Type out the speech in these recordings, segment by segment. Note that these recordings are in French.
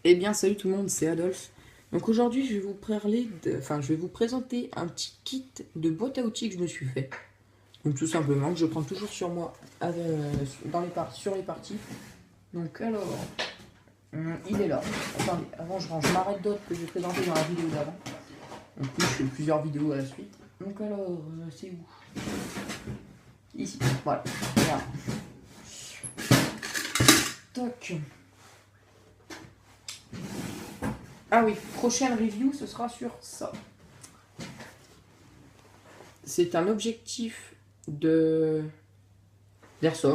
Eh bien, salut tout le monde, c'est Adolphe. Donc aujourd'hui, je vais vous parler je vais vous présenter un petit kit de boîte à outils que je me suis fait. Donc tout simplement, que je prends toujours sur moi sur les parties. Donc alors, il est là. Attendez, avant je range ma Red Dot que j'ai présenté dans la vidéo d'avant. Donc oui, je fais plusieurs vidéos à la suite. Donc alors, c'est où? Ici, voilà. Voilà. Toc. Ah oui, prochaine review, ce sera sur ça. C'est un objectif d'airsoft,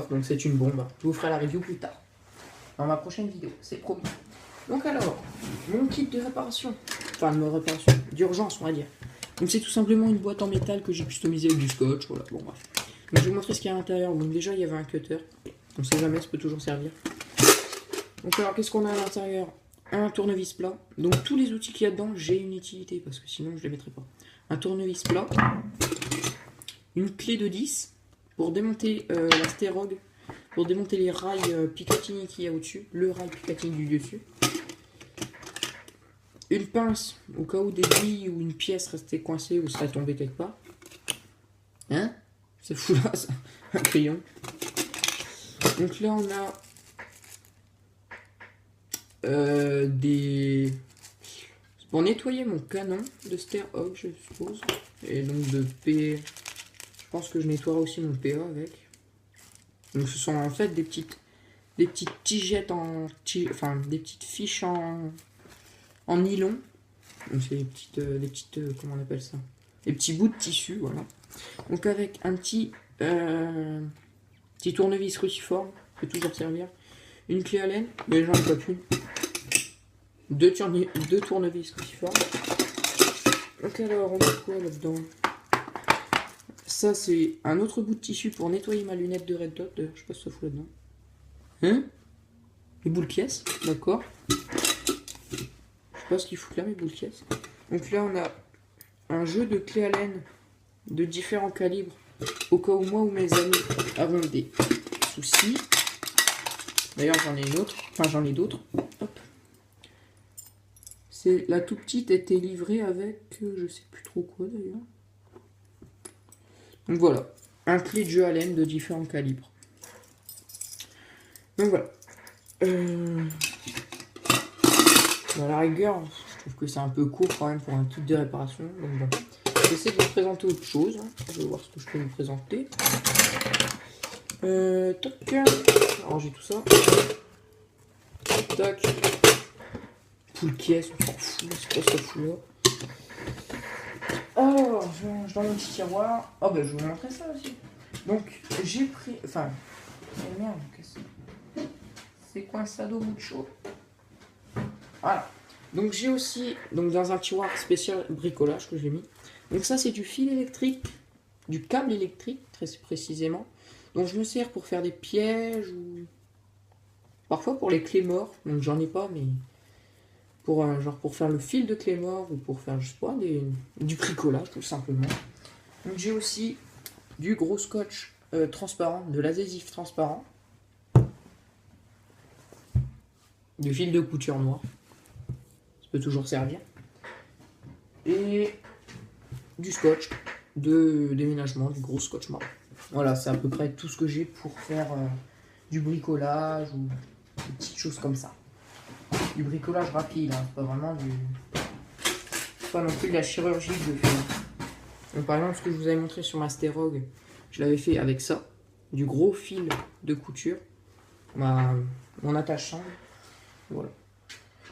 donc c'est une bombe. Je vous ferai la review plus tard, dans ma prochaine vidéo, c'est promis. Donc alors, mon kit de réparation, d'urgence on va dire. Donc c'est tout simplement une boîte en métal que j'ai customisée avec du scotch, voilà, bon bref. Donc je vais vous montrer ce qu'il y a à l'intérieur. Donc déjà il y avait un cutter, on sait jamais, ça peut toujours servir. Donc alors qu'est-ce qu'on a à l'intérieur? Un tournevis plat. Donc tous les outils qu'il y a dedans, j'ai une utilité parce que sinon je les mettrais pas. Un tournevis plat, une clé de 10 pour démonter la Sterog, pour démonter les rails Picatinny qu'il y a au-dessus, le rail Picatinny du dessus. Une pince au cas où des billes ou une pièce restait coincée ou serait tombée quelque part. Hein? C'est fou là ça. Un crayon. Donc là on a pour nettoyer mon canon de Sterog, je suppose, et donc de P. Je pense que je nettoierai aussi mon PA avec. Donc ce sont en fait des petites tigeettes des petites fiches en nylon. Donc c'est des petites comment on appelle ça? Des petits bouts de tissu, voilà. Donc avec un petit tournevis cruciforme, peut toujours servir. Une clé Allen, mais j'en ai pas qu'une. Deux tournevis cruciformes. Donc alors, on a quoi là-dedans? Ça, c'est un autre bout de tissu pour nettoyer ma lunette de Red Dot. D'ailleurs, je sais pas ce que ça fout là-dedans. Hein? Les boules caisses, d'accord. Je sais pas ce qu'il fout là, mes boules caisses. Donc là, on a un jeu de clés Allen de différents calibres, au cas où moi ou mes amis avons des soucis. D'ailleurs, j'en ai une autre. Enfin, j'en ai d'autres. Hop. La tout petite était livrée avec, je sais plus trop quoi d'ailleurs. Donc voilà, un clé de jeu Allen de différents calibres. Donc voilà. À la rigueur, je trouve que c'est un peu court quand même pour un kit de réparation. Donc bon, j'essaie de vous présenter autre chose. Je vais voir ce que je peux vous présenter. Toc. Ranger tout ça. Tac. Full caisse, on s'en fout, c'est pas ce fou là. Alors, je range dans mon petit tiroir. Oh bah je vais vous montrer ça aussi. Donc j'ai pris. Enfin. Oh merde, qu'est-ce que c'est coincado mucho. Voilà. Donc j'ai aussi. Donc dans un tiroir spécial bricolage que j'ai mis. Donc ça c'est du fil électrique. Du câble électrique très précisément. Donc je me sers pour faire des pièges ou. Parfois pour les clés morts. Donc j'en ai pas mais. Pour faire le fil de clé mort ou pour faire, je sais pas, du bricolage tout simplement. Donc j'ai aussi du gros scotch transparent, de l'adhésif transparent, du fil de couture noir, ça peut toujours servir, et du scotch de déménagement, du gros scotch marron. Voilà, c'est à peu près tout ce que j'ai pour faire du bricolage ou des petites choses comme ça. Du bricolage rapide, hein, pas vraiment pas non plus de la chirurgie que je fais. Donc, par exemple, ce que je vous avais montré sur ma Sterog, je l'avais fait avec ça, du gros fil de couture, mon attache-sangle. Voilà.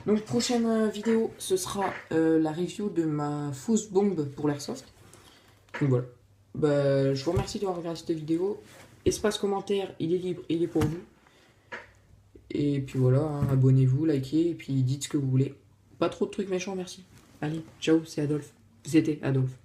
Donc prochaine vidéo, ce sera la review de ma fausse bombe pour l'airsoft. Donc voilà. Bah, je vous remercie d'avoir regardé cette vidéo. Espace commentaire, il est libre, il est pour vous. Et puis voilà, hein, abonnez-vous, likez, et puis dites ce que vous voulez. Pas trop de trucs méchants, merci. Allez, ciao, c'est Adolphe. C'était Adolphe.